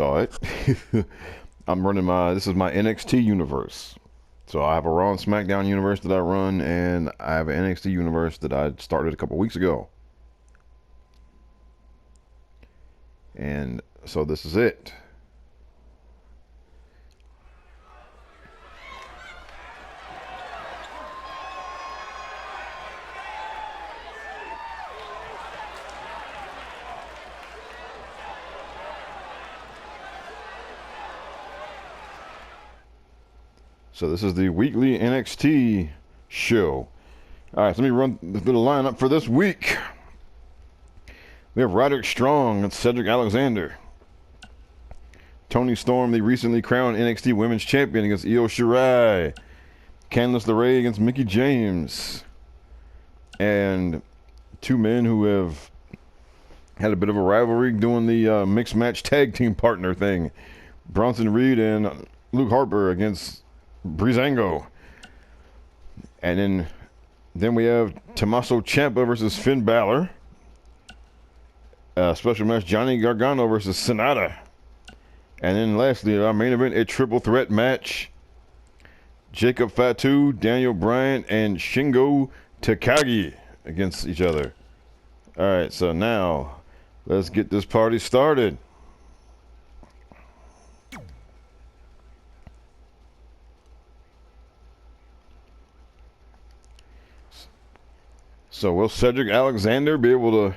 All right. I'm running this is my NXT universe. So I have a Raw and SmackDown universe that I run, and I have an NXT universe that I started a couple weeks ago. And so this is it. So this is the weekly NXT show. All right, so let me run through the lineup for this week. We have Roderick Strong and Cedric Alexander. Toni Storm, the recently crowned NXT Women's Champion, against Io Shirai. Candace Lerae against MICKIE-YAMES. And two men who have had a bit of a rivalry doing the mixed match tag team partner thing. Bronson Reed and Luke Harper against Breezango. And then we have Tomasso Ciampa versus Finn Balor. Special match Johnny Gargano versus Sonata. And then lastly, our main event, a triple threat match. Jacob Fatu, Daniel Bryan, and Shingo Takagi against each other. Alright, so now let's get this party started. So will Cedric Alexander be able to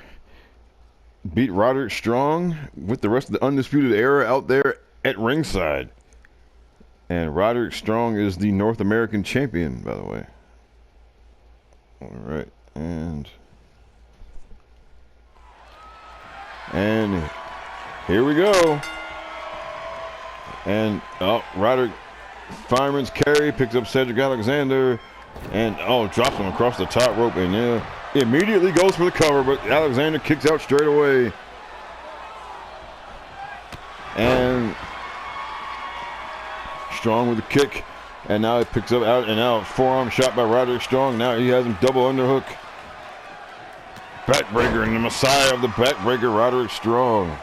beat Roderick Strong with the rest of the Undisputed Era out there at ringside? And Roderick Strong is the North American champion, by the way. Alright, and here we go. And Roderick fireman's carry, picks up Cedric Alexander, and drops him across the top rope, and immediately goes for the cover, but Alexander kicks out straight away. And Strong with the kick, and now he picks up out, and now forearm shot by Roderick Strong. Now he has him double underhook. Backbreaker, and the messiah of the backbreaker, Roderick Strong.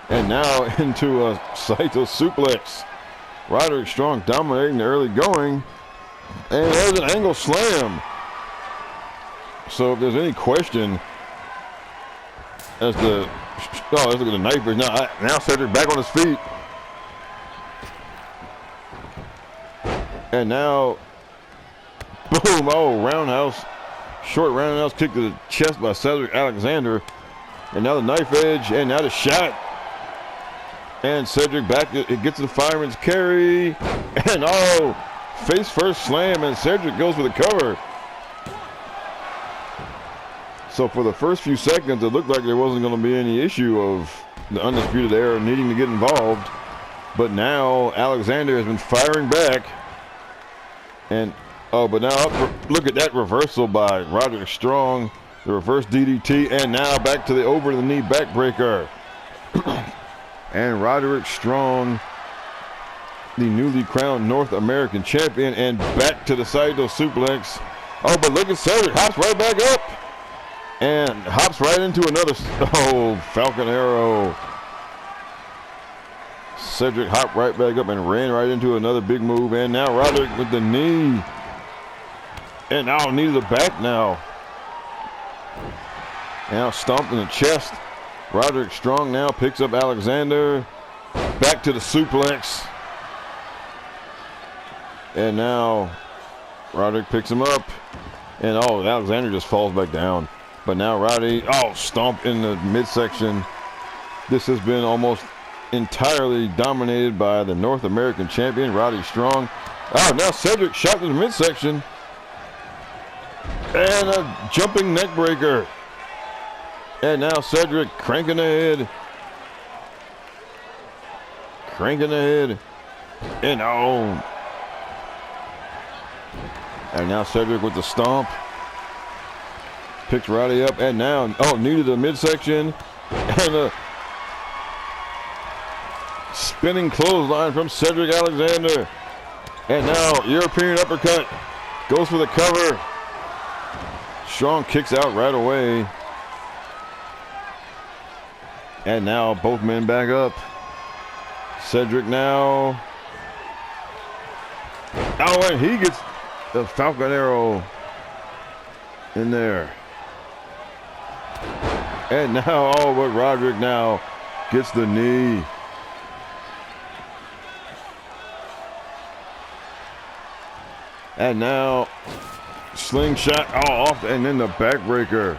And now into a Saito suplex. Roderick Strong dominating the early going, and there's an angle slam. So if there's any question as to, let's look at the knife. Now Cedric back on his feet, and now boom! Roundhouse, short roundhouse kick to the chest by Cedric Alexander, and now the knife edge, and now the shot. And Cedric back, it gets the fireman's carry, and face first slam, and Cedric goes for the cover. So for the first few seconds, it looked like there wasn't going to be any issue of the Undisputed Era needing to get involved. But now Alexander has been firing back. And, but now look at that reversal by Roderick Strong, the reverse DDT, and now back to the over-the-knee backbreaker. And Roderick Strong, the newly crowned North American champion, and back to the Saito suplex. But look at Cedric, hops right back up, and hops right into another, Falcon Arrow. Cedric hopped right back up and ran right into another big move, and now Roderick with the knee. And now knee to the back now. Now stomped in the chest. Roderick Strong now picks up Alexander, back to the suplex, and now Roderick picks him up, and Alexander just falls back down. But now Roddy, stomp in the midsection. This has been almost entirely dominated by the North American champion, Roddy Strong. Now Cedric shot to the midsection, and a jumping neck breaker. And now Cedric cranking ahead. And and now Cedric with the stomp. Picks Roddy up, and now, knee to the midsection. And a spinning clothesline from Cedric Alexander. And now European uppercut. Goes for the cover. Strong kicks out right away. And now both men back up. Cedric now. Oh, and he gets the Falcon Arrow in there. And now, oh, but Roderick now gets the knee. And now, slingshot, oh, off, and then the backbreaker.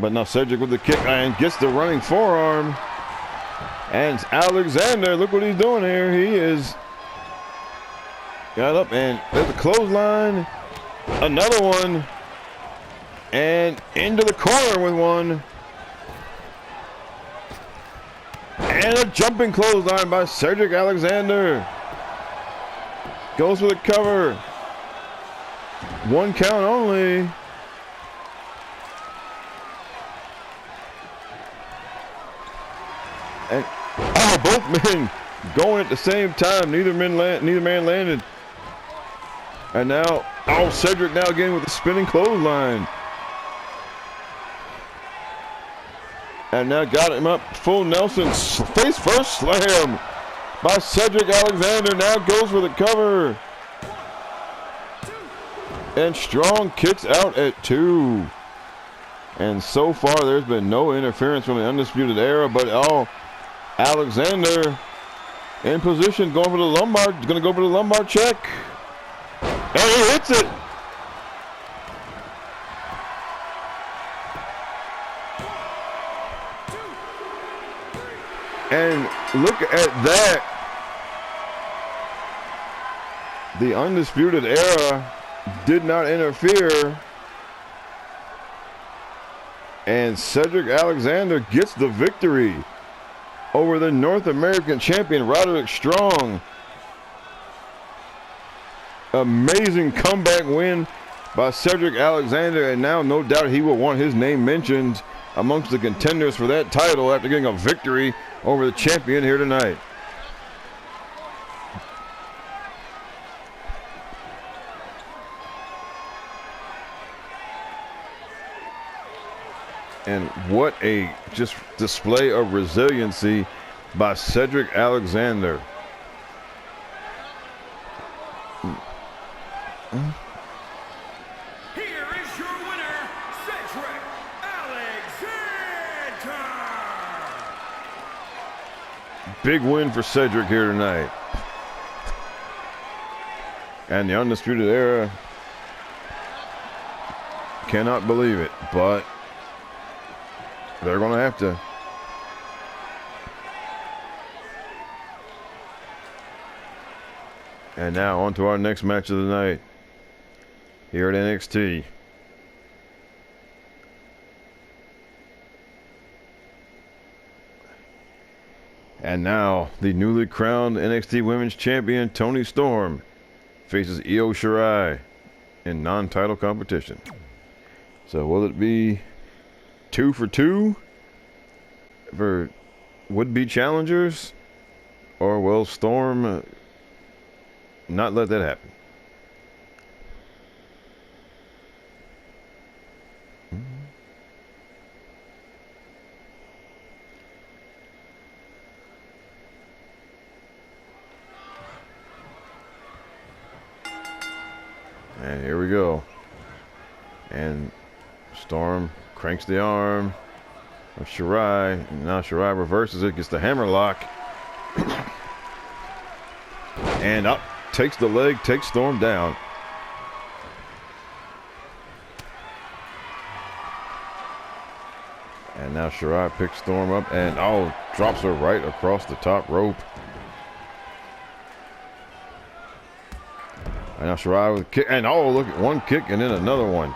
But now Cedric with the kick and gets the running forearm. And Alexander, look what he's doing here. He is got up and there's a clothesline. Another one. And into the corner with one. And a jumping clothesline by Cedric Alexander. Goes for the cover. 1 count only. And oh, both men going at the same time. Neither man landed. And now, oh, Cedric now again with the spinning clothesline. And now got him up full Nelson. Face first slam by Cedric Alexander. Now goes for the cover. And Strong kicks out at 2. And so far there's been no interference from the Undisputed Era, but oh, Alexander in position, going for the lumbar, going to go for the lumbar check. And he hits it. And look at that. The Undisputed Era did not interfere. And Cedric Alexander gets the victory over the North American champion, Roderick Strong. Amazing comeback win by Cedric Alexander, and now no doubt he will want his name mentioned amongst the contenders for that title after getting a victory over the champion here tonight. And what a just display of resiliency by Cedric Alexander. Here is your winner, Cedric Alexander. Big win for Cedric here tonight. And the Undisputed Era cannot believe it, but they're going to have to. And now on to our next match of the night here at NXT. And now the newly crowned NXT Women's Champion Toni Storm faces Io Shirai in non-title competition. So will it be 2 for 2 for would-be challengers, or will Storm not let that happen? And here we go. And Storm cranks the arm of Shirai. And now Shirai reverses it, gets the hammerlock. And up, takes the leg, takes Storm down. And now Shirai picks Storm up and oh, drops her right across the top rope. And now Shirai with a kick, and oh, look at one kick and then another one.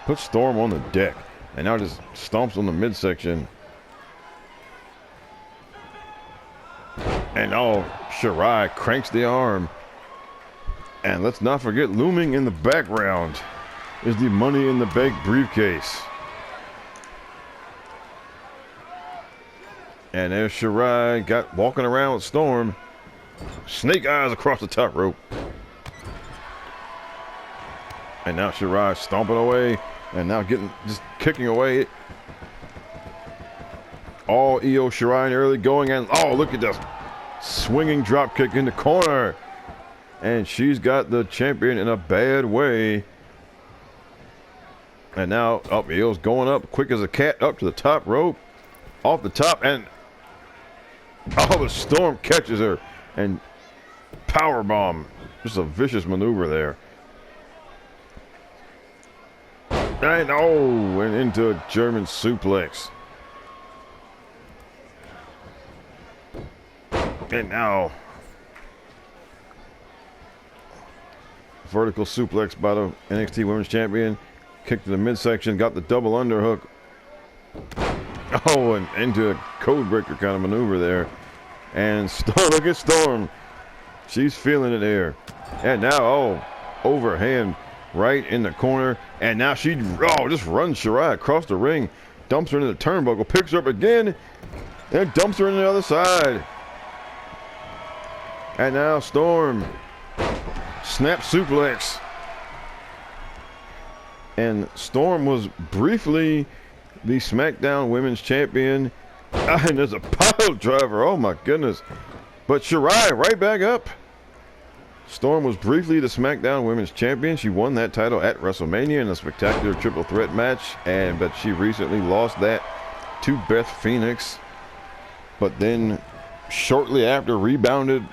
Puts Storm on the deck. And now just stomps on the midsection. And oh, Shirai cranks the arm. And let's not forget, looming in the background is the Money in the Bank briefcase. And there's Shirai walking around with Storm. Snake eyes across the top rope. And now Shirai stomping away. And now just kicking away. All Io Shirai early going, and oh, look at this swinging drop kick in the corner. And she's got the champion in a bad way. And now up, Io's going up quick as a cat up to the top rope, off the top, and oh, the Storm catches her and power bomb. Just a vicious maneuver there. And oh, went into a German suplex. And now vertical suplex by the NXT Women's Champion. Kick to the midsection, got the double underhook. Oh, and into a code breaker kind of maneuver there. And Storm, look at Storm. She's feeling it here. And now, oh, overhand right in the corner. And now she, oh, just runs Shirai across the ring. Dumps her into the turnbuckle, picks her up again, and dumps her in the other side. And now Storm, snap suplex. And Storm was briefly the SmackDown Women's Champion. And there's a pile driver. Oh my goodness. But Shirai right back up. Storm was briefly the SmackDown Women's Champion. She won that title at WrestleMania in a spectacular triple threat match. But she recently lost that to Beth Phoenix. But then shortly after rebounded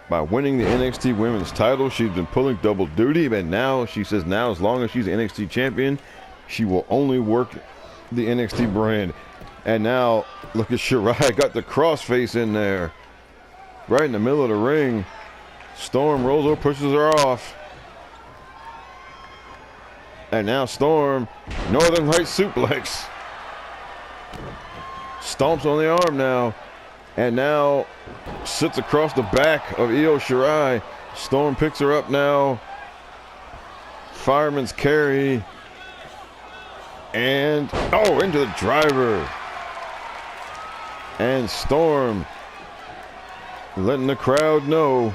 by winning the NXT Women's title. She's been pulling double duty, but now she says now as long as she's NXT champion, she will only work the NXT brand. And now look at Shirai, got the crossface in there, right in the middle of the ring. Storm rolls over, pushes her off. And now Storm, Northern Light suplex. Stomps on the arm now. And now sits across the back of Io Shirai. Storm picks her up now. Fireman's carry. And, oh, into the driver. And Storm letting the crowd know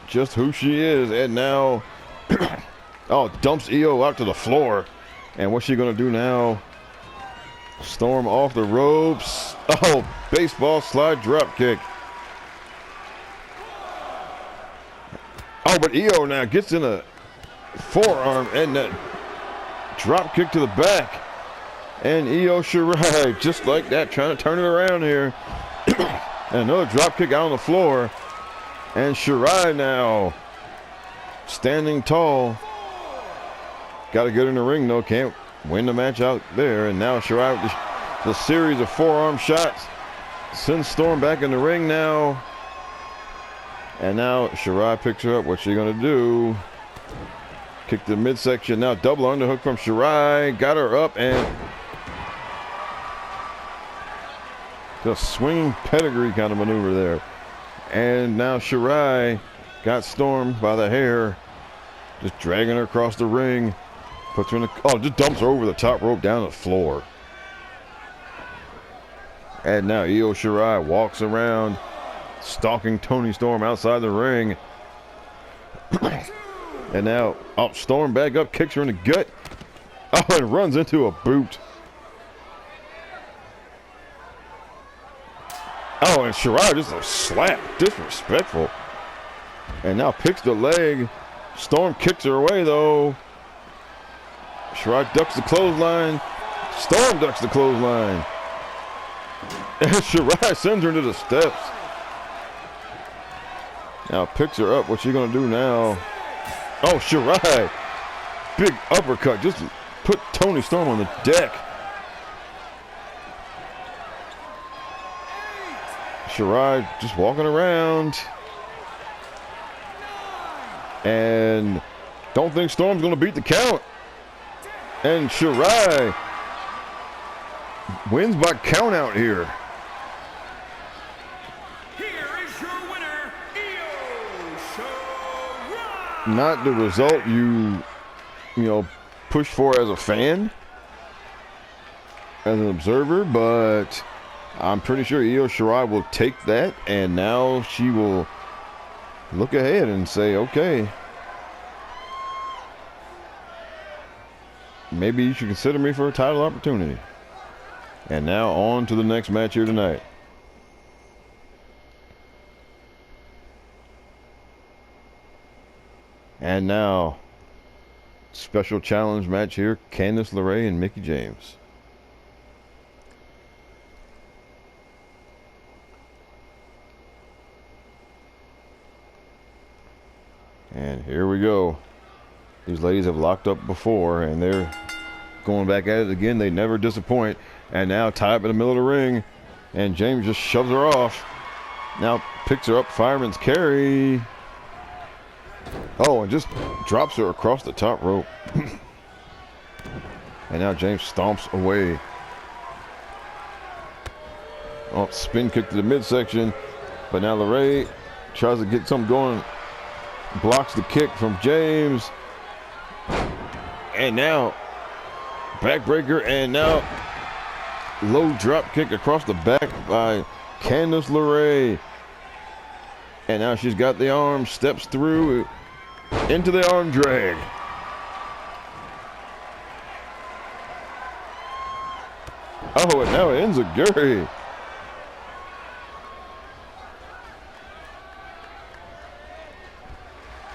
just who she is. And now, oh, dumps Io out to the floor. And what's she going to do now? Storm off the ropes. Oh, baseball slide drop kick. Oh, but Io now gets in a forearm and that drop kick to the back. And Io Shirai, just like that, trying to turn it around here. And another drop kick out on the floor. And Shirai now standing tall. Got to get in the ring, though. Can't win the match out there. And now Shirai with the series of forearm shots sends Storm back in the ring now. And now Shirai picks her up. What's she going to do? Kick to the midsection. Now double underhook from Shirai. Got her up and just swinging pedigree kind of maneuver there. And now Shirai got Storm by the hair. Just dragging her across the ring. Puts her in the, oh, just dumps her over the top rope down the floor. And now Io Shirai walks around, stalking Toni Storm outside the ring. And now, oh, Storm back up, kicks her in the gut. Oh, and runs into a boot. Oh, and Shirai just a slap, disrespectful. And now picks the leg. Storm kicks her away, though. Shirai ducks the clothesline. Storm ducks the clothesline. And Shirai sends her to the steps. Now picks her up. What's she going to do now? Oh, Shirai. Big uppercut. Just put Toni Storm on the deck. Shirai just walking around. And don't think Storm's going to beat the count. And Shirai wins by count out here. Here is your winner, Io Shirai. Not the result you push for as a fan, as an observer, but I'm pretty sure Io Shirai will take that, and now she will look ahead and say, okay, maybe you should consider me for a title opportunity. And now on to the next match here tonight. And now, special challenge match here, Candace LeRae and Mickie James. And here we go. These ladies have locked up before, and they're going back at it again. They never disappoint. And now tied up in the middle of the ring, and James just shoves her off. Now picks her up, fireman's carry. Oh, and just drops her across the top rope. And now James stomps away. Oh, spin kick to the midsection. But now LeRae tries to get something going. Blocks the kick from James. And now backbreaker, and now low drop kick across the back by Candace LeRae. And now she's got the arm, steps through into the arm drag. Oh, and now it ends a Guri.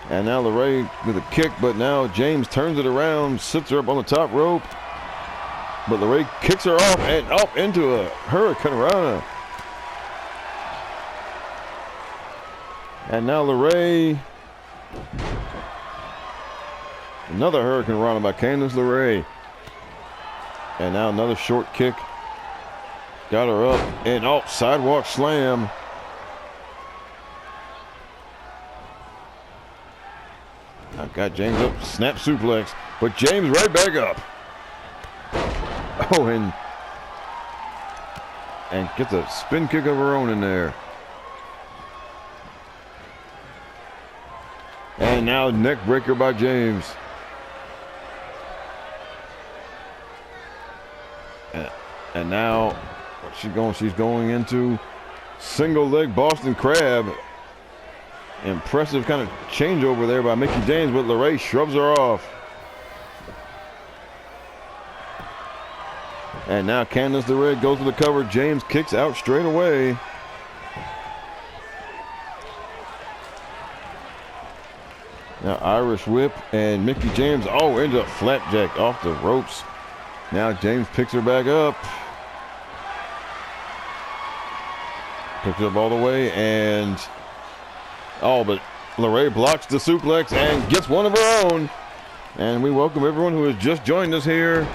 And now LeRae with a kick, but now James turns it around, sits her up on the top rope. But LeRae kicks her off and up into a Hurricane Rana. And now LeRae. Another Hurricane Rana by Candace LeRae. And now another short kick. Got her up and sidewalk slam. I've got James up, snap suplex, but James right back up. Oh, and gets a spin kick of her own in there. And now neck breaker by James. And now what's she going? She's going into single leg Boston Crab. Impressive kind of changeover there by Mickie James, but LeRae shoves her off. And now Candace LeRae goes to the cover. James kicks out straight away. Now Irish whip, and Mickie James into a flapjack off the ropes. Now James picks her back up. Picks it up all the way, and but LeRae blocks the suplex and gets one of her own. And we welcome everyone who has just joined us here.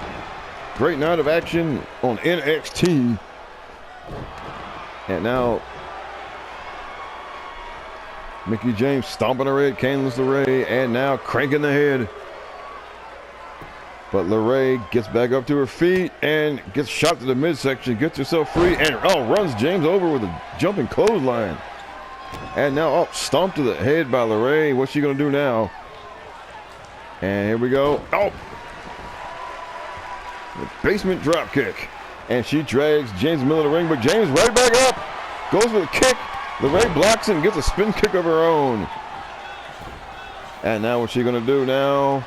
Great night of action on NXT. And now Mickie James stomping her head, Candace LeRae, and now cranking the head. But LeRae gets back up to her feet and gets shot to the midsection, gets herself free, and runs James over with a jumping clothesline. And now stomped to the head by LeRae. What's she gonna do now? And here we go. The basement drop kick. And she drags James in the middle of the ring, but James right back up. Goes for the kick. LeRae blocks it and gets a spin kick of her own. And now what's she gonna do now?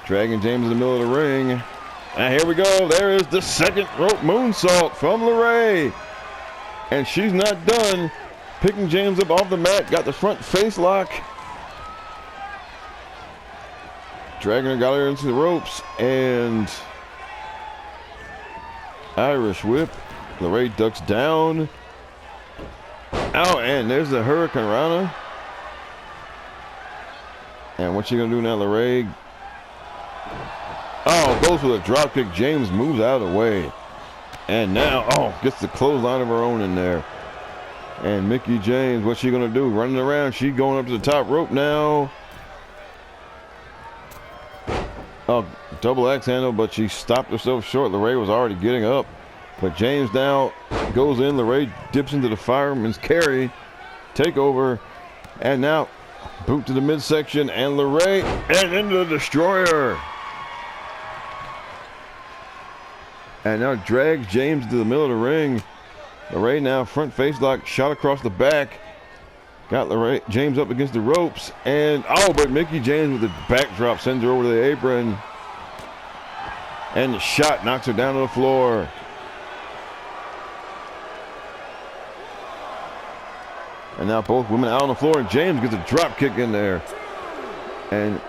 Dragging James in the middle of the ring. And here we go. There is the second rope moonsault from LeRae. And she's not done. Picking James up off the mat. Got the front face lock. Dragging her, got her into the ropes. And Irish whip. LeRae ducks down. And there's the Hurricane Rana. And what's she gonna do now, LeRae? Goes for the drop kick. James moves out of the way. And now, gets the clothesline of her own in there. And Mickie James, what's she gonna do? Running around, she going up to the top rope now. Double axe handle, but she stopped herself short. LeRae was already getting up. But James now goes in. LeRae dips into the fireman's carry. Takeover. And now boot to the midsection, and LeRae and into the destroyer. And now drags James to the middle of the ring. LeRae now front face lock, shot across the back. Got LeRae James up against the ropes, and but Mickie James with the backdrop sends her over to the apron. And the shot knocks her down to the floor. And now both women out on the floor, and James gets a drop kick in there. And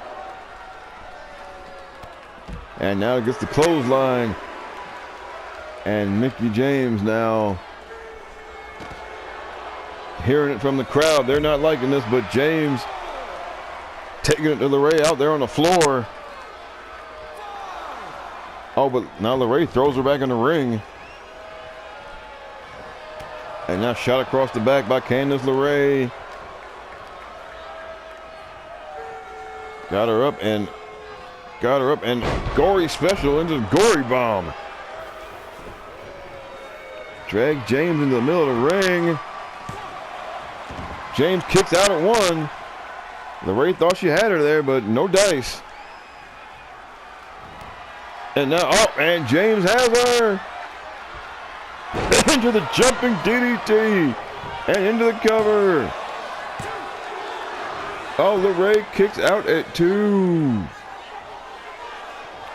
now gets the clothesline. And Mickie James now hearing it from the crowd. They're not liking this, but James taking it to Lerae out there on the floor. Oh, but now Lerae throws her back in the ring. And now shot across the back by Candace LeRae. Got her up and gory special into the gory bomb. Drag James into the middle of the ring. James kicks out at one. LeRae thought she had her there, but no dice. And now, and James has her. Into the jumping DDT. And into the cover. Oh, Lerae kicks out at 2.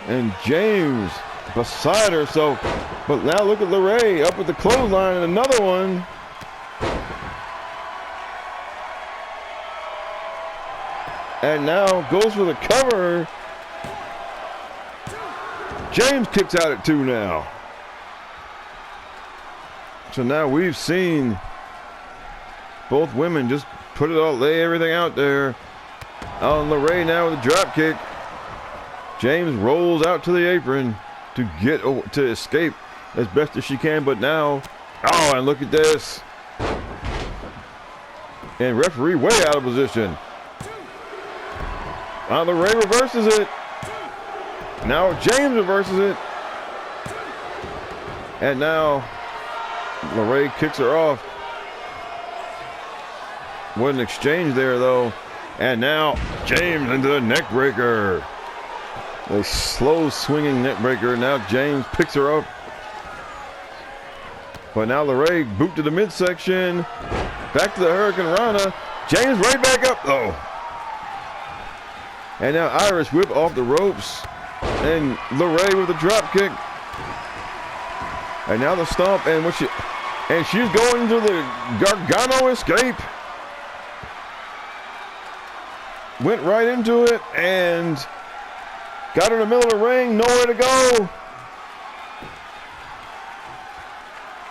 And James beside herself. But now look at Lerae up at the clothesline and another one. And now goes for the cover. James kicks out at 2 now. So now we've seen both women just put it all, lay everything out there. On Lerae now with a drop kick. James rolls out to the apron to escape as best as she can, but now, oh, and look at this. And referee way out of position. Now Lerae reverses it. Now James reverses it. And now Lerae kicks her off. What an exchange there, though. And now James into the neck breaker. A slow swinging neck breaker. Now James picks her up. But now Lerae boot to the midsection. Back to the Hurricane Rana. James right back up, though. And now Irish whip off the ropes. And Lerae with a drop kick. And now the stomp. And she's going to the Gargano escape. Went right into it and got her in the middle of the ring. Nowhere to go.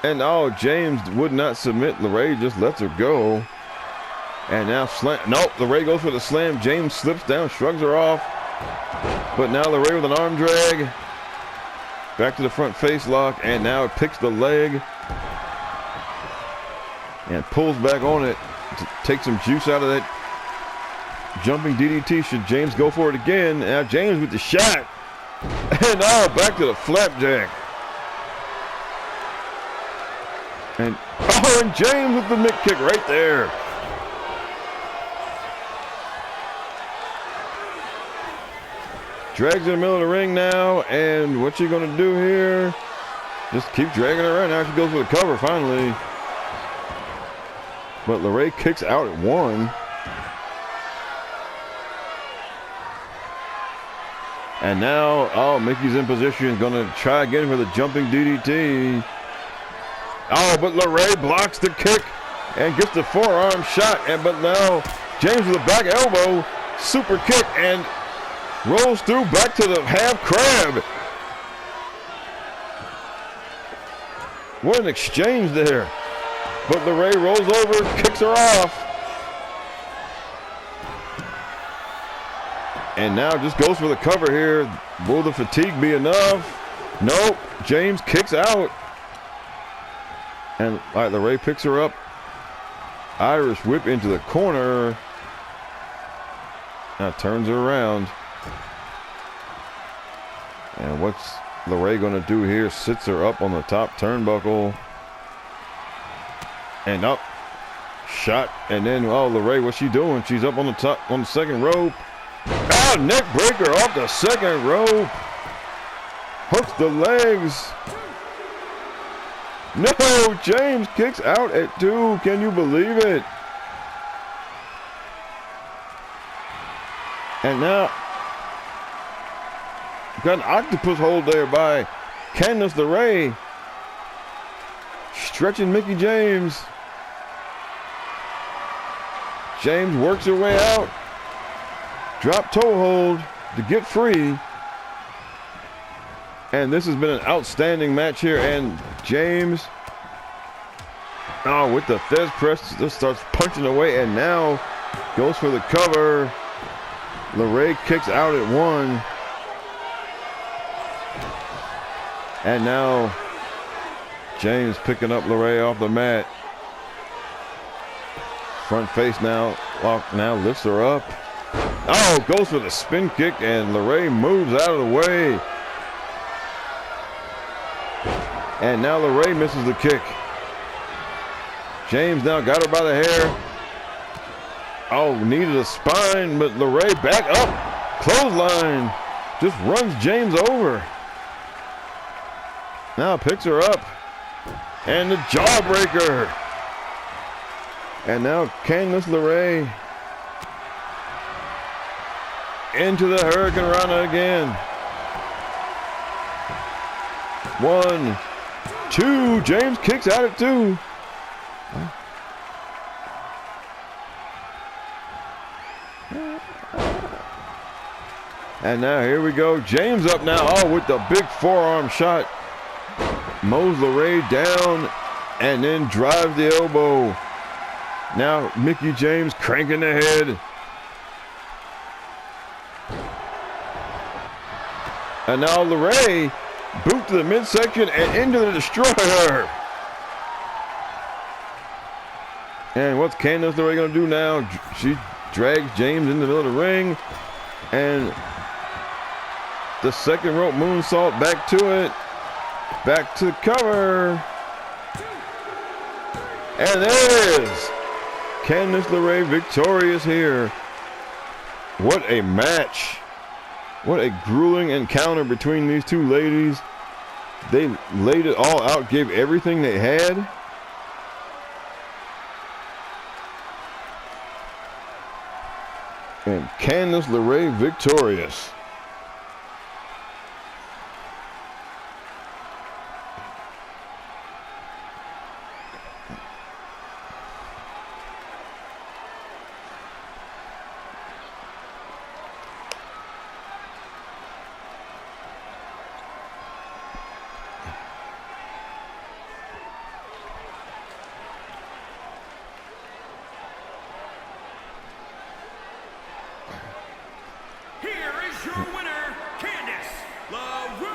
And oh, James would not submit. Lerae just lets her go. And now nope, Lerae goes for the slam. James slips down, shrugs her off. But now Lerae with an arm drag. Back to the front face lock. And now it picks the leg. And pulls back on it to take some juice out of that jumping DDT. Should James go for it again? Now James with the shot. And now back to the flapjack. And James with the mitt kick right there. Drags in the middle of the ring now, and what's she gonna do here? Just keep dragging her around. Now she goes for the cover finally. But Lerae kicks out at 1. And now, Mickie's in position, gonna try again for the jumping DDT. Oh, but Lerae blocks the kick and gets the forearm shot. But now James with a back elbow, super kick, and rolls through back to the half crab. What an exchange there. But Lerae rolls over, kicks her off. And now just goes for the cover here. Will the fatigue be enough? Nope. James kicks out. And all right, Lerae picks her up. Irish whip into the corner. Now turns her around. And what's Lerae going to do here? Sits her up on the top turnbuckle. And up. Shot. And then, Lerae, what's she doing? She's up on the top, on the second rope. Neck breaker off the second rope. Hooks the legs. No, James kicks out at 2. Can you believe it? And now Got an octopus hold there by Candace LeRae. Stretching Mickie James. James works her way out. Drop toe hold to get free. And this has been an outstanding match here. And James, with the Thez press, just starts punching away and now goes for the cover. LeRae kicks out at 1. And now James picking up LeRae off the mat. Front face now lifts her up. Oh, goes for the spin kick and LeRae moves out of the way. And now LeRae misses the kick. James now got her by the hair. Oh, needed a spine, but LeRae back up. Clothesline. Just runs James over. Now picks her up. And the jawbreaker. And now Candace LeRae into the Hurricane Rana again. 1, 2. James kicks out at 2. And now here we go. James up now. Oh, with the big forearm shot. Mows LeRae down and then drives the elbow. Now Mickie James cranking the head. And now LeRae boot to the midsection and into the destroyer. And what's Candace LeRae going to do now? She drags James into the middle of the ring. And the second rope moonsault back to it. Back to the cover. And there it is. Candace LeRae victorious here. What a match. What a grueling encounter between these two ladies. They laid it all out, gave everything they had. And Candace LeRae victorious. Your winner, Candace LeRae.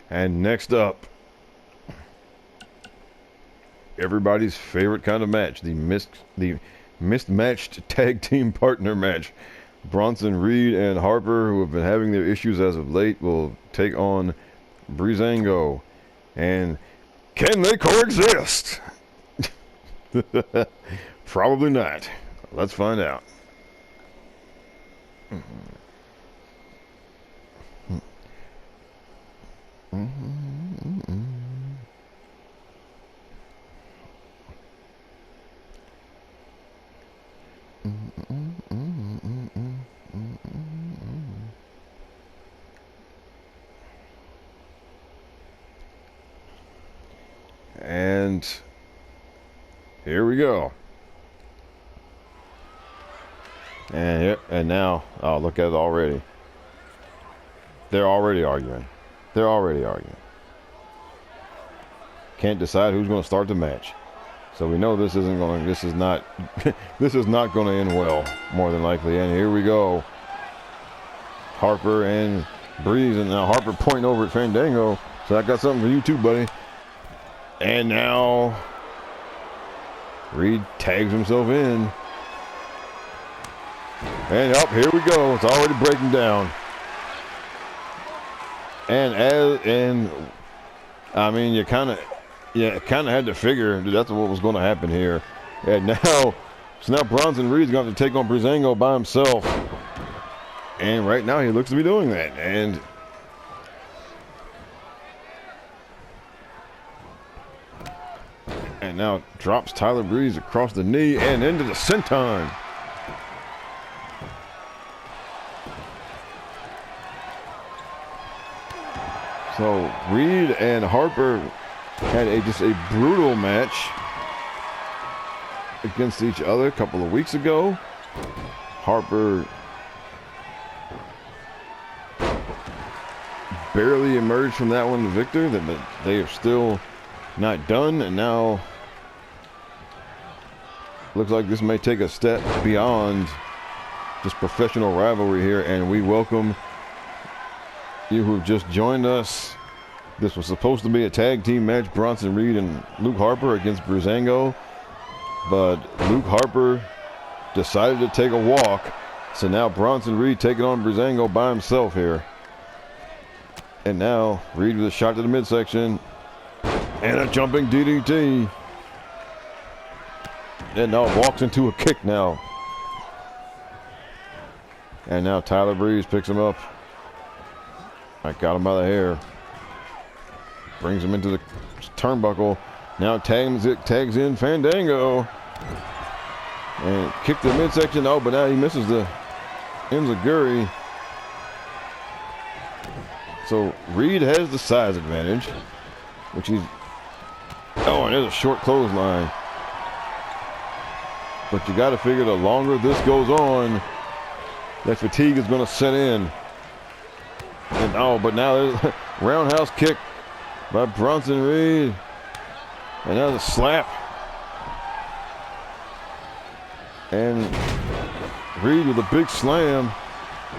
And next up, everybody's favorite kind of match, the mismatched tag team partner match. Bronson Reed and Harper, who have been having their issues as of late, will take on Breezango. And can they coexist? Probably not. Let's find out. And here we go. And now, oh, look at it already. They're already arguing. They're already arguing. Can't decide who's going to start the match. So we know this is not this is not going to end well, more than likely. And here we go. Harper and Breeze, and now Harper pointing over at Fandango. So I got something for you too, buddy. And now Reed tags himself in. And up, here we go. It's already breaking down. And I mean, you kind Yeah, kind of had to figure that's what was going to happen here. And now, so now Bronson Reed's going to take on Breezango by himself. And right now he looks to be doing that. And now drops Tyler Breeze across the knee and into the senton. So Reed and Harper had just a brutal match against each other a couple of weeks ago. Harper barely emerged from that one the victor. That they are still not done, and now looks like this may take a step beyond just professional rivalry here. And we welcome you who've just joined us. This was supposed to be a tag team match, Bronson Reed and Luke Harper against Breezango, but Luke Harper decided to take a walk, so now Bronson Reed taking on Breezango by himself here. And now Reed with a shot to the midsection and a jumping DDT, and now walks into a kick now. And now Tyler Breeze picks him up. I got him by the hair. Brings him into the turnbuckle. Now tags in Fandango. And kick to the midsection. Oh, but now he misses the enziguri. So Reed has the size advantage, which he's... Oh, and there's a short clothesline. But you got to figure the longer this goes on, that fatigue is going to set in. And oh, but now there's a roundhouse kick by Bronson Reed. And now the slap. And Reed with a big slam.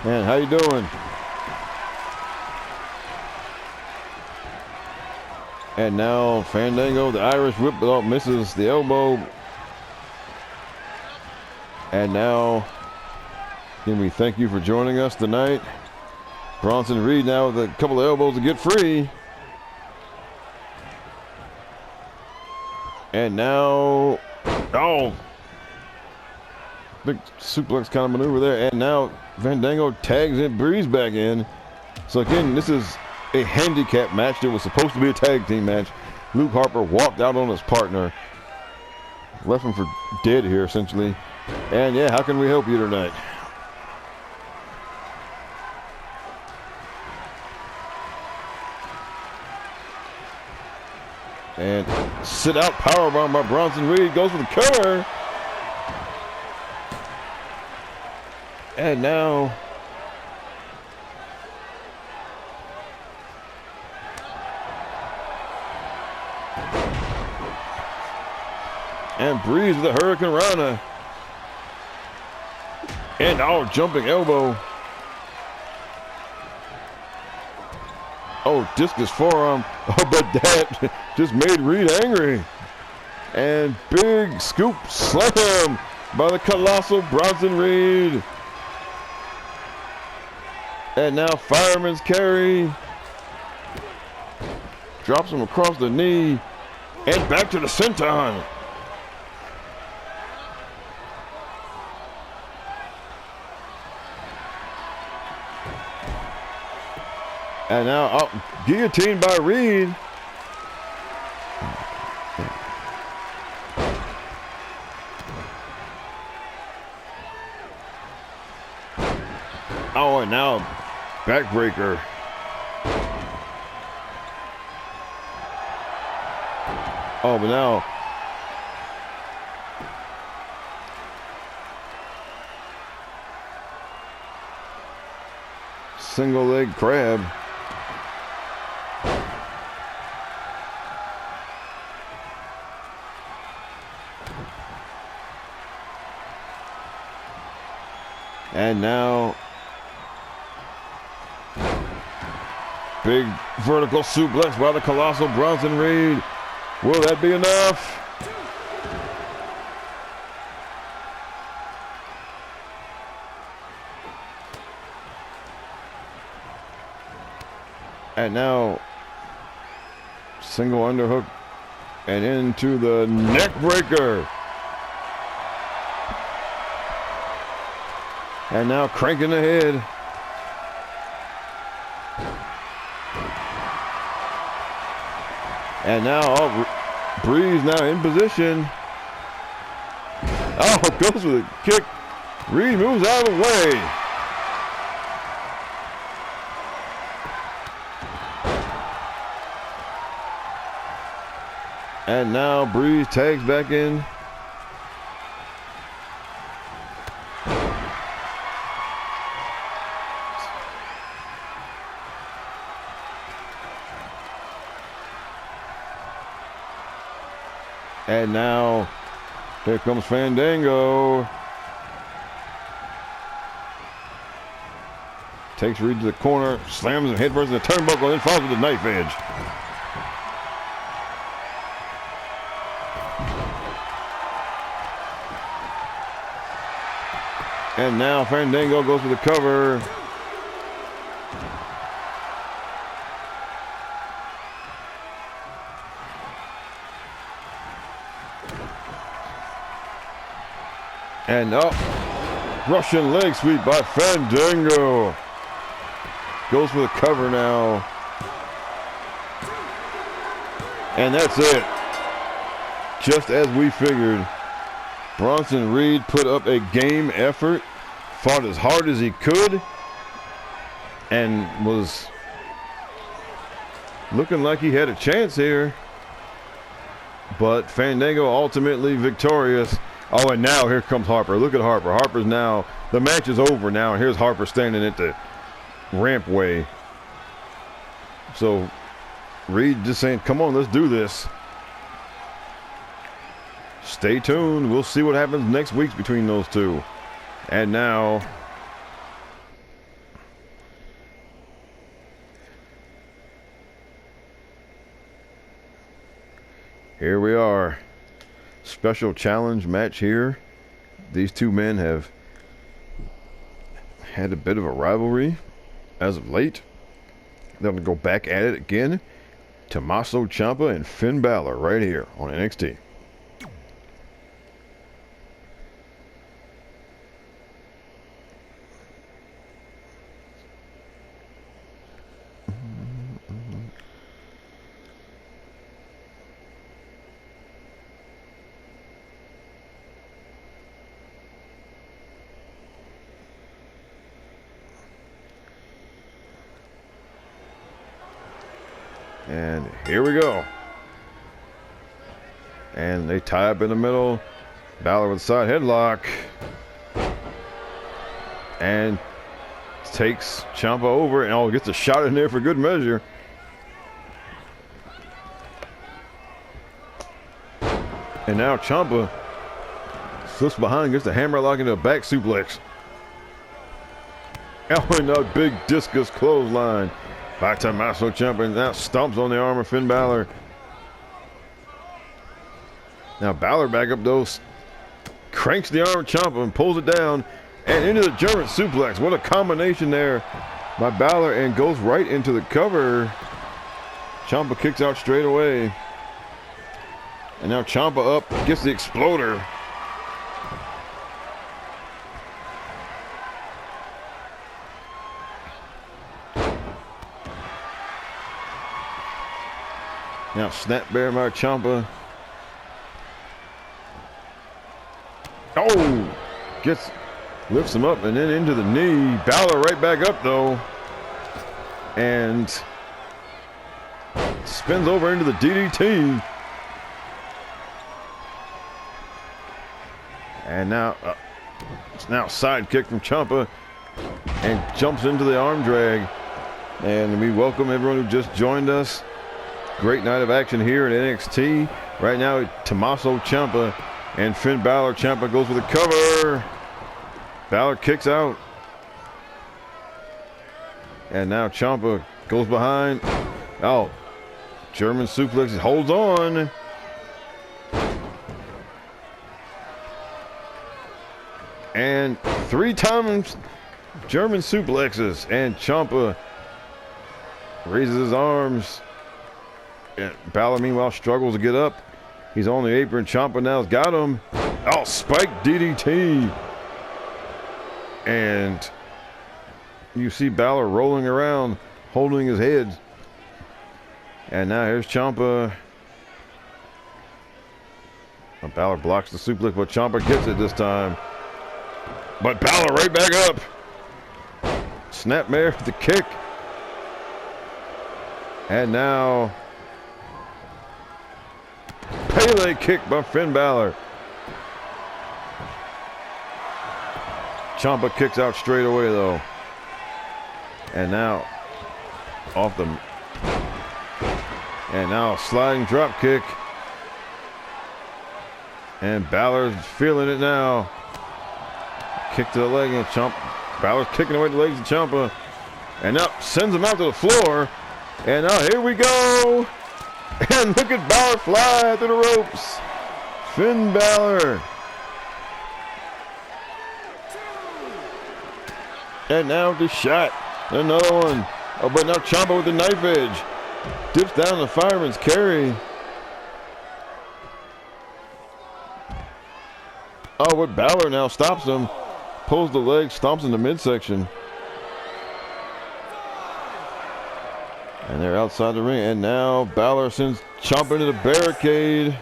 And how you doing? And now Fandango, the Irish whip, misses the elbow. And now, can we thank you for joining us tonight? Bronson Reed now with a couple of elbows to get free. And now, oh, big suplex kind of maneuver there. And now Fandango tags in Breeze back in. So again, this is a handicap match that was supposed to be a tag team match. Luke Harper walked out on his partner. Left him for dead here, essentially. And yeah, how can we help you tonight? And sit out powerbomb by Bronson Reed. Goes for the cover. And now and Breeze with the Hurricane Rana. And oh, jumping elbow. Oh, discus forearm. Oh, but that just made Reed angry. And big scoop slam by the colossal Bronson Reed. And now fireman's carry. Drops him across the knee. And back to the senton. And now guillotined by Reed. Oh, and now backbreaker. Oh, but now single leg crab. And now big vertical suplex by the colossal Bronson Reed. Will that be enough? And now single underhook And into the neck breaker. And now cranking the head. And now Breeze now in position. Oh, goes with a kick. Reed moves out of the way. And now Breeze tags back in. And now here comes Fandango. Takes Reed to the corner, slams him head first in the turnbuckle, then falls with the knife edge. And now Fandango goes for the cover. And up, Russian leg sweep by Fandango. Goes for the cover now. And that's it. Just as we figured. Bronson Reed put up a game effort, fought as hard as he could, and was looking like he had a chance here. But Fandango ultimately victorious. Oh, and now here comes Harper. Look at Harper. Harper's now, the match is over now, and here's Harper standing at the rampway. So Reed just saying, come on, let's do this. Stay tuned. We'll see what happens next week between those two. And now here we are. Special challenge match here. These two men have had a bit of a rivalry as of late. They're going to go back at it again. Tomasso Ciampa and Finn Balor right here on NXT. And here we go. And they tie up in the middle. Balor with a side headlock. And takes Ciampa over and gets a shot in there for good measure. And now Ciampa slips behind, gets the hammerlock into a back suplex. And a big discus clothesline by Tomasso Ciampa, and now stomps on the arm of Finn Balor. Now Balor back up though, cranks the arm of Ciampa and pulls it down and into the German suplex. What a combination there by Balor, and goes right into the cover. Ciampa kicks out straight away. And now Ciampa up, gets the exploder. Now snap bear by Ciampa. Oh! Lifts him up and then into the knee. Balor right back up though. And spins over into the DDT. And now, it's now side kick from Ciampa. And jumps into the arm drag. And we welcome everyone who just joined us. Great night of action here at NXT. Right now, Tomasso Ciampa and Finn Balor. Ciampa goes for the cover. Balor kicks out. And now Ciampa goes behind. Oh, German suplex, holds on. And 3 times German suplexes. And Ciampa raises his arms. And Balor, meanwhile, struggles to get up. He's on the apron. Ciampa now's got him. Oh, spike DDT. And you see Balor rolling around, holding his head. And now here's Ciampa. Balor blocks the suplex, but Ciampa gets it this time. But Balor right back up. Snapmare with the kick. And now Pele kick by Finn Balor. Ciampa kicks out straight away though. And now off the... And now sliding drop kick. And Balor's feeling it now. Kick to the leg and Balor's kicking away the legs of Ciampa. And now sends him out to the floor. And now here we go. And look at Balor fly through the ropes. Finn Balor. And now the shot. Another one. Oh, but now Ciampa with the knife edge. Dips down the fireman's carry. Oh, but Balor now stops him. Pulls the leg, stomps in the midsection. And they're outside the ring. And now Balor sends Ciampa into the barricade.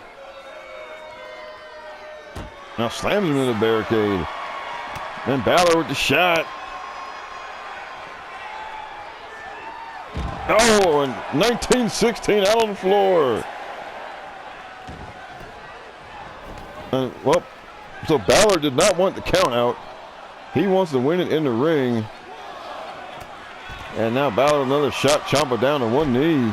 Now slams him into the barricade. And Balor with the shot. Oh, and 1916 out on the floor. Well, so Balor did not want the count out. He wants to win it in the ring. And now Balor another shot, Ciampa down to one knee.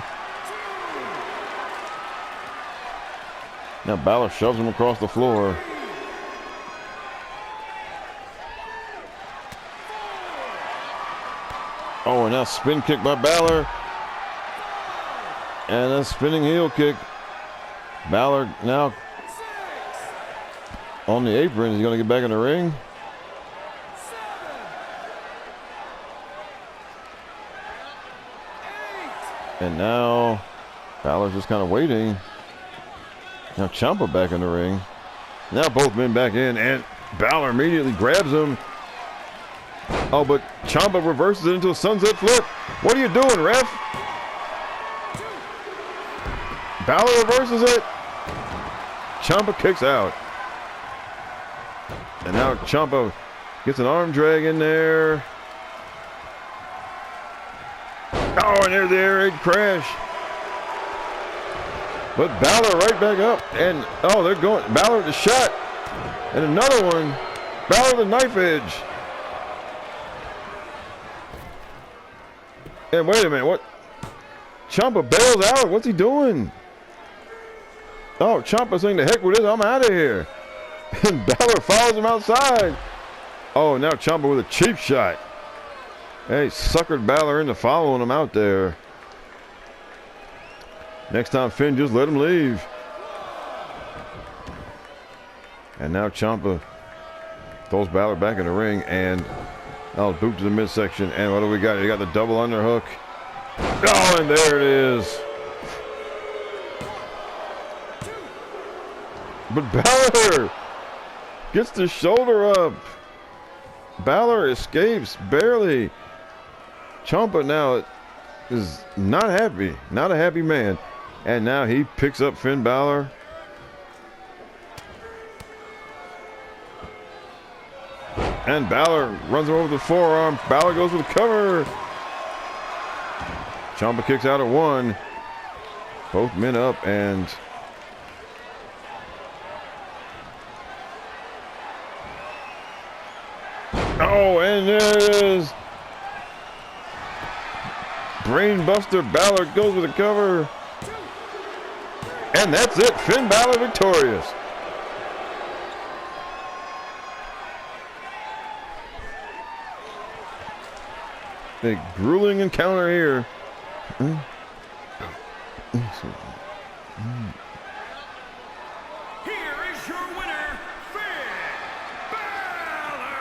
Now Balor shoves him across the floor. Oh, and now spin kick by Balor. And a spinning heel kick. Balor now on the apron. He's going to get back in the ring. And now Balor's just kind of waiting. Now Ciampa back in the ring. Now both men back in, and Balor immediately grabs him. Oh, but Ciampa reverses it into a sunset flip. What are you doing, ref? Balor reverses it. Ciampa kicks out. And now Ciampa gets an arm drag in there. Oh, and there's the air raid crash. But Balor right back up. And, oh, they're going. Balor with the shot. And another one. Balor the knife edge. And wait a minute, what? Ciampa bails out. What's he doing? Oh, Ciampa's saying the heck with this. I'm out of here. And Balor follows him outside. Oh, now Ciampa with a cheap shot. Hey, suckered Balor into following him out there. Next time, Finn, just let him leave. And now Ciampa throws Balor back in the ring, and boot to the midsection. And what do we got? You got the double underhook. Oh, and there it is. But Balor gets the shoulder up. Balor escapes barely. Ciampa now is not happy. Not a happy man. And now he picks up Finn Balor. And Balor runs him over the forearm. Balor goes with the cover. Ciampa kicks out at one. Both men up, and oh, and there it is. Brainbuster. Balor goes with the cover. And that's it. Finn Balor victorious. A grueling encounter here. Here is your winner, Finn Balor.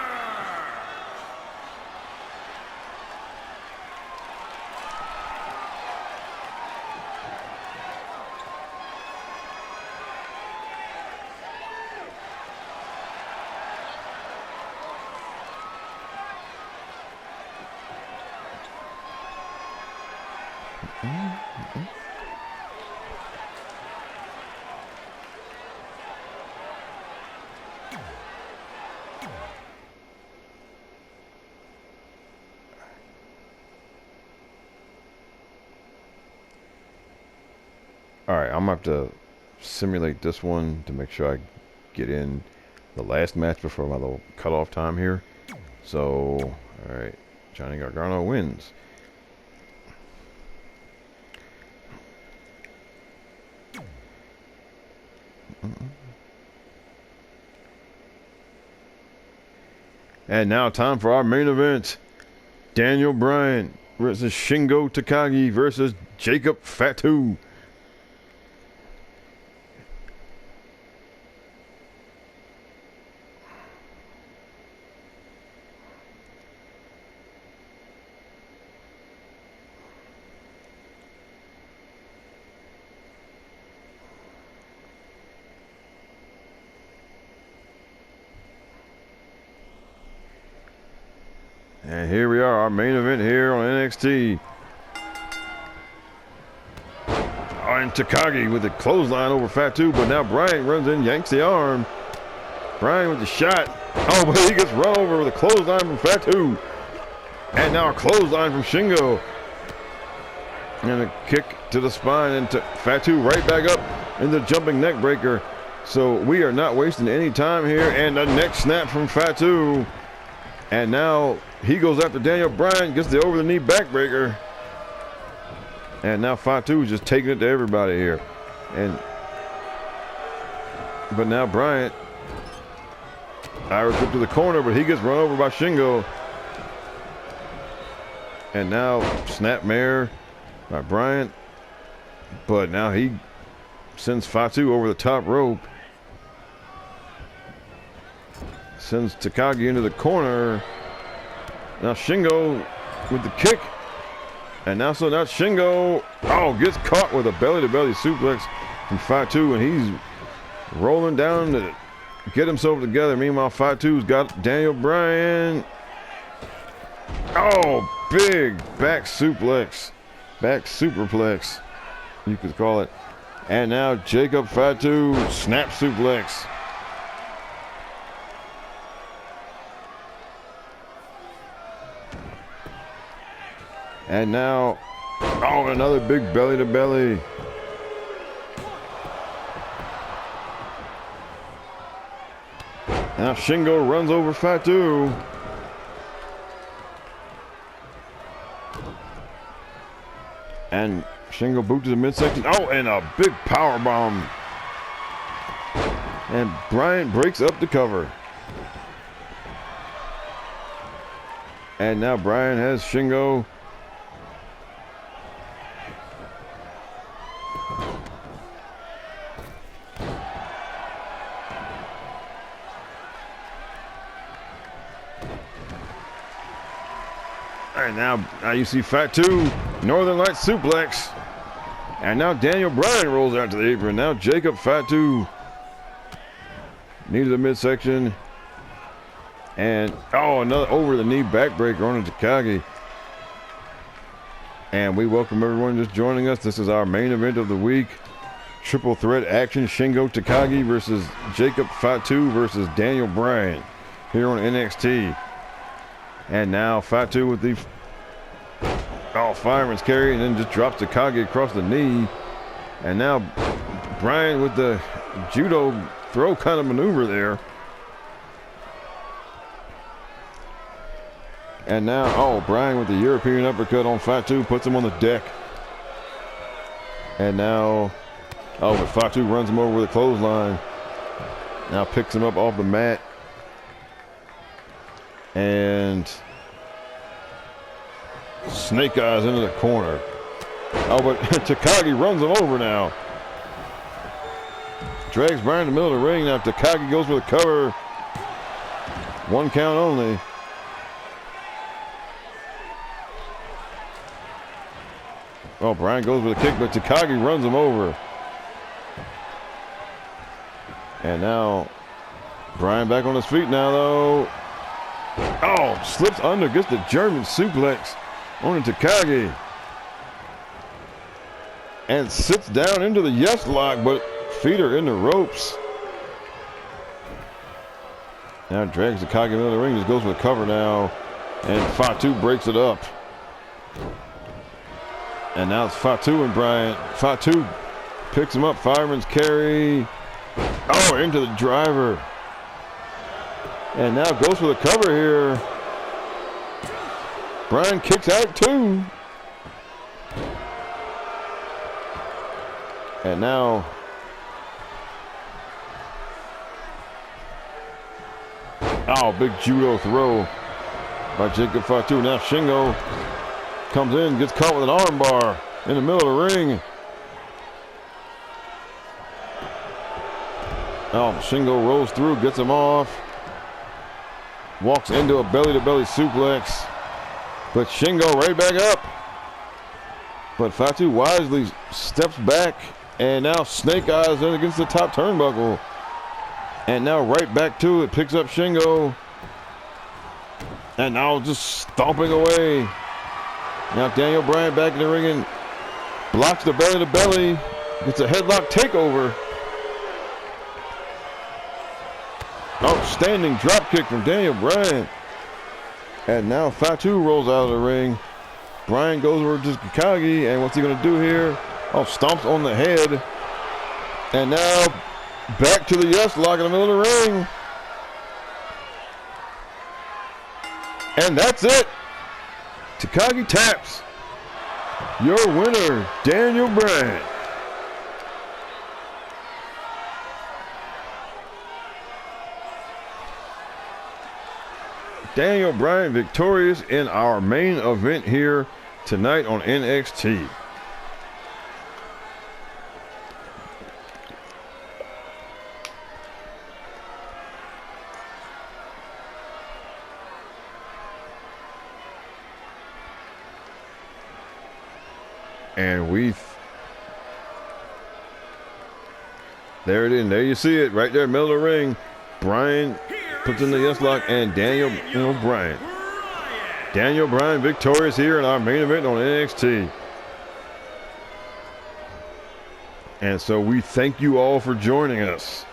Alright, I'm gonna have to simulate this one to make sure I get in the last match before my little cutoff time here. So, alright, Johnny Gargano wins. And now time for our main event. Daniel Bryan versus Shingo Takagi versus Jacob Fatu. And here we are, our main event here on NXT. And Takagi with the clothesline over Fatu, but now Bryan runs in, yanks the arm. Bryan with the shot. Oh, but he gets run over with a clothesline from Fatu. And now a clothesline from Shingo. And a kick to the spine, and Fatu right back up in the jumping neck breaker. So we are not wasting any time here. And a neck snap from Fatu. And now he goes after Daniel Bryan, gets the over-the-knee backbreaker. And now Fatu is just taking it to everybody here. But now Bryan, Irish whip to the corner, but he gets run over by Shingo. And now snapmare by Bryan. But now he sends Fatu over the top rope. Sends Takagi into the corner. Now Shingo with the kick. And now Shingo, gets caught with a belly-to-belly suplex from Fatu, and he's rolling down to get himself together. Meanwhile, Fatu's got Daniel Bryan. Oh, big back suplex. Back superplex, you could call it. And now Jacob Fatu, snap suplex. And now, another big belly-to-belly. Now Shingo runs over Fatu. And Shingo boot to the midsection. Oh, and a big power bomb. And Bryan breaks up the cover. And now Bryan has Shingo. And now you see Fatu, Northern Light suplex. And now Daniel Bryan rolls out to the apron. Now Jacob Fatu, knee to the midsection. And, another over-the-knee backbreaker on Takagi. And we welcome everyone just joining us. This is our main event of the week. Triple threat action, Shingo Takagi versus Jacob Fatu versus Daniel Bryan here on NXT. And now Fatu with the fireman's carry, and then just drops Takagi across the knee. And now Bryan with the judo throw kind of maneuver there. And now, Bryan with the European uppercut on Fatu, puts him on the deck. And now, but Fatu runs him over with a clothesline. Now picks him up off the mat. And snake eyes into the corner. But Takagi runs him over now. Drags Bryan in the middle of the ring. Now Takagi goes for the cover. 1 count only. Bryan goes with a kick, but Takagi runs him over. And now Bryan back on his feet now, though. Slips under, gets the German suplex on Takagi. and sits down into the yes lock, but feet are in the ropes. Now drags Takagi into the ring, just goes for the cover now, and Fatu breaks it up. And now it's Fatu and Bryan. Fatu picks him up, fireman's carry. Oh, into the driver. And now goes for the cover here. Bryan kicks out too. And now big judo throw by Jacob Fatu. Now Shingo comes in, gets caught with an armbar in the middle of the ring. Shingo rolls through, gets him off. Walks into a belly-to-belly suplex. But Shingo right back up. But Fatu wisely steps back. And now Snake Eyes in against the top turnbuckle. And now right back to it. Picks up Shingo. And now just stomping away. Now Daniel Bryan back in the ring and blocks the belly-to-belly. Gets a headlock takeover. Outstanding drop kick from Daniel Bryan. And now Fatu rolls out of the ring. Bryan goes over to Takagi, and what's he going to do here? Stomps on the head. And now back to the yes lock in the middle of the ring. And that's it. Takagi taps. Your winner, Daniel Bryan. Daniel Bryan victorious in our main event here tonight on NXT. And there it is. There you see it right there, middle of the ring. Bryan puts in the yes lock, and Daniel Bryan. Daniel Bryan victorious here in our main event on NXT. And so we thank you all for joining us.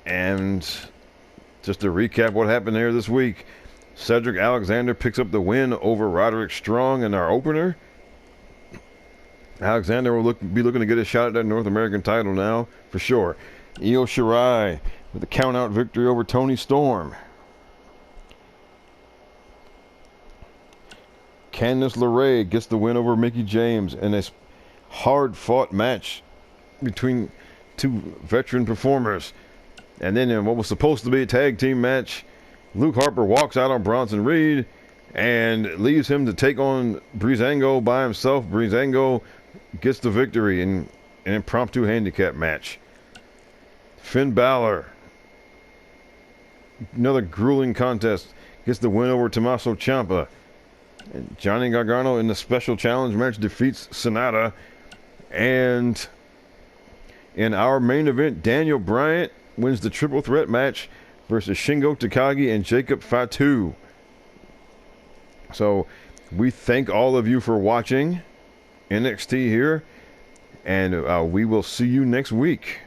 And just to recap what happened there this week, Cedric Alexander picks up the win over Roderick Strong in our opener. Alexander will be looking to get a shot at that North American title now, for sure. Io Shirai with a count-out victory over Toni Storm. Candace Lerae gets the win over MICKIE-YAMES in a hard-fought match between two veteran performers. And then in what was supposed to be a tag team match, Luke Harper walks out on Bronson Reed and leaves him to take on Breezango by himself. Breezango gets the victory in an impromptu handicap match. Finn Balor, another grueling contest, gets the win over Tomasso Ciampa. And Johnny Gargano in the special challenge match defeats Sonata. And in our main event, Daniel Bryan wins the triple threat match versus Shingo, Takagi, and Jacob Fatu. So we thank all of you for watching NXT here, and we will see you next week.